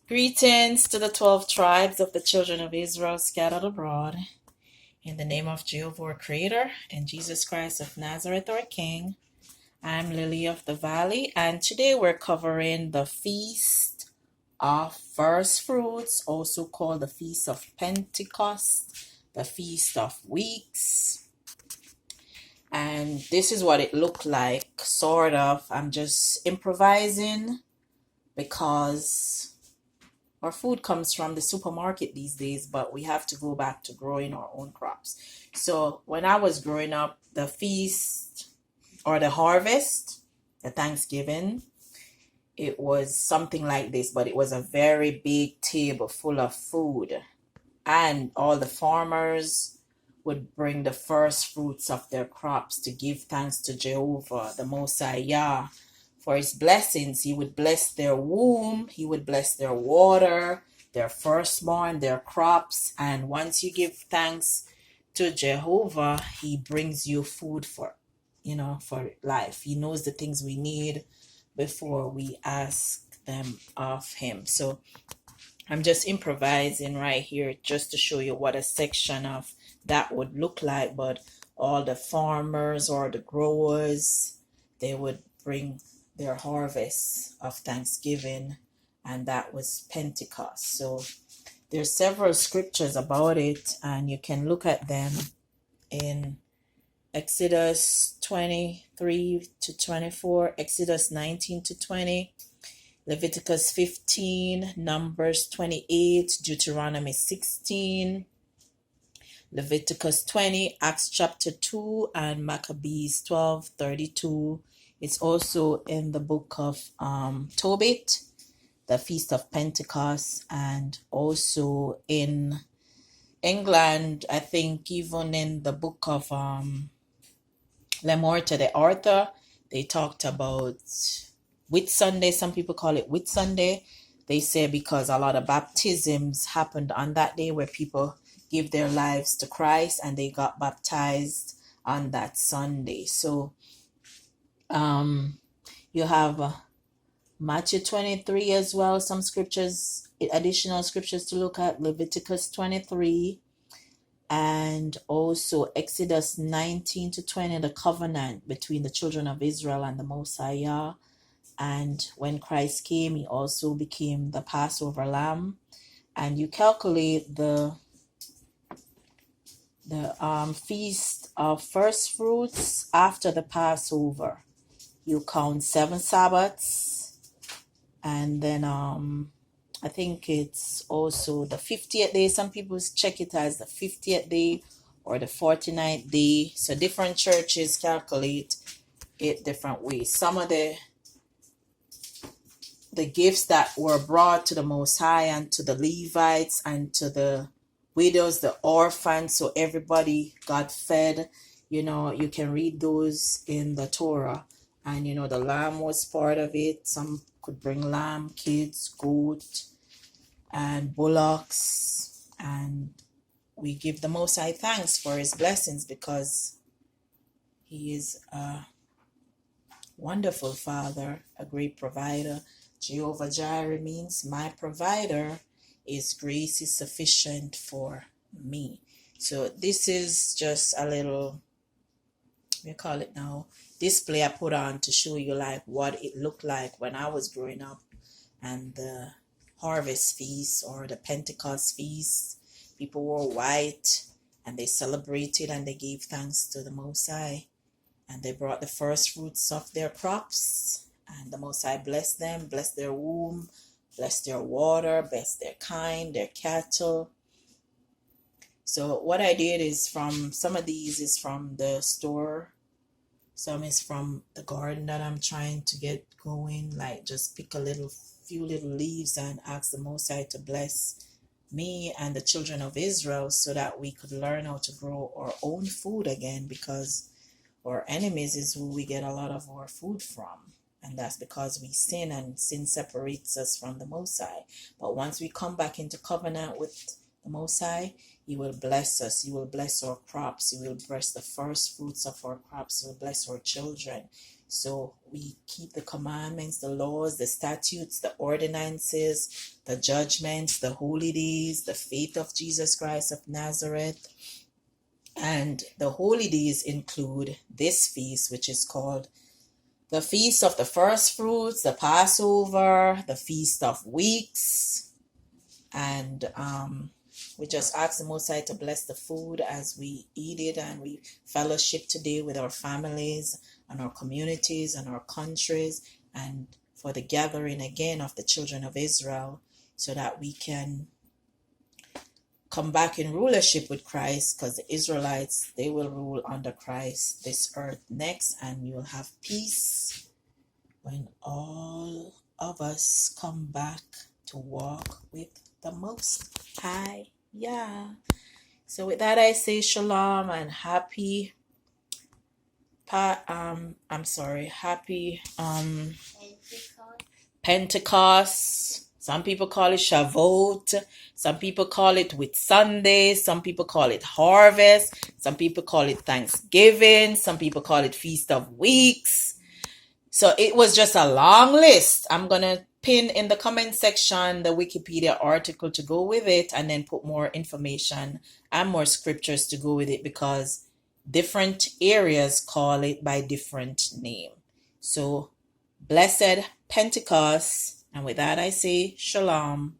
Greetings to the 12 tribes of the children of Israel scattered abroad. In the name of Jehovah, our Creator, and Jesus Christ of Nazareth, our King, I'm Lily of the Valley, and today we're covering the Feast of First Fruits, also called the Feast of Pentecost, the Feast of Weeks. And this is what it looked like, sort of. I'm just improvising because our food comes from the supermarket these days, but we have to go back to growing our own crops. So when I was growing up, the feast or the harvest, the Thanksgiving, it was something like this, but it was a very big table full of food. And all the farmers would bring the first fruits of their crops to give thanks to Jehovah, the Most High Yah, for his blessings. He would bless their womb, he would bless their water, their firstborn, their crops. And once you give thanks to Jehovah, he brings you food for life. He knows the things we need before we ask them of him. So I'm just improvising right here just to show you what a section of that would look like. But all the farmers or the growers, they would bring their harvest of Thanksgiving, and that was Pentecost. So there's several scriptures about it, and you can look at them in Exodus 23 to 24, Exodus 19 to 20, Leviticus 15, Numbers 28, Deuteronomy 16, Leviticus 20, Acts chapter 2, and Maccabees 12:32. It's also in the book of Tobit, the Feast of Pentecost, and also in England, I think even in the book of Le Morte de Arthur, they talked about Whitsunday. Some people call it Whitsunday. They say because a lot of baptisms happened on that day where people give their lives to Christ and they got baptized on that Sunday. So you have Matthew 23 as well, some scriptures, additional scriptures to look at, Leviticus 23, and also Exodus 19 to 20, the covenant between the children of Israel and the Most High Yah. And when Christ came, he also became the Passover lamb. And you calculate the Feast of First Fruits after the Passover. You count 7 Sabbaths, and then I think it's also the 50th day. Some people check it as the 50th day or the 49th day. So different churches calculate it different ways. Some of the gifts that were brought to the Most High and to the Levites and to the widows, the orphans, so everybody got fed. You can read those in the Torah. And the lamb was part of it. Some could bring lamb, kids, goat, and bullocks. And we give the Most High thanks for his blessings because he is a wonderful Father, a great provider. Jehovah Jireh means my provider. His grace is sufficient for me. So this is just a little, we call it now, display I put on to show you like what it looked like when I was growing up. And the harvest feast or the Pentecost feast, people wore white and they celebrated and they gave thanks to the Most High. And they brought the first fruits of their crops. And the Most High blessed them, blessed their womb, blessed their water, blessed their kind, their cattle. So what I did is from some of these is from the store. Some is from the garden that I'm trying to get going. Like just pick few little leaves and ask the Most High to bless me and the children of Israel so that we could learn how to grow our own food again, because our enemies is who we get a lot of our food from. And that's because we sin, and sin separates us from the Most High. But once we come back into covenant with the Most High, he will bless us. He will bless our crops. He will bless the first fruits of our crops. He will bless our children. So we keep the commandments, the laws, the statutes, the ordinances, the judgments, the holy days, the faith of Jesus Christ of Nazareth. And the holy days include this feast, which is called the Feast of the First Fruits, the Passover, the Feast of Weeks. And we just ask the Most High to bless the food as we eat it, and we fellowship today with our families and our communities and our countries, and for the gathering again of the children of Israel, so that we can come back in rulership with Christ, because the Israelites, they will rule under Christ this earth next, and you'll have peace when all of us come back to walk with the Most High. Yeah. So with that, I say shalom and happy Pentecost. Some people call it Shavuot. Some people call it Whitsunday. Some people call it Harvest. Some people call it Thanksgiving. Some people call it Feast of Weeks. So it was just a long list. I'm going to pin in the comment section the Wikipedia article to go with it, and then put more information and more scriptures to go with it, because different areas call it by different name. So blessed Pentecost. And with that, I say shalom.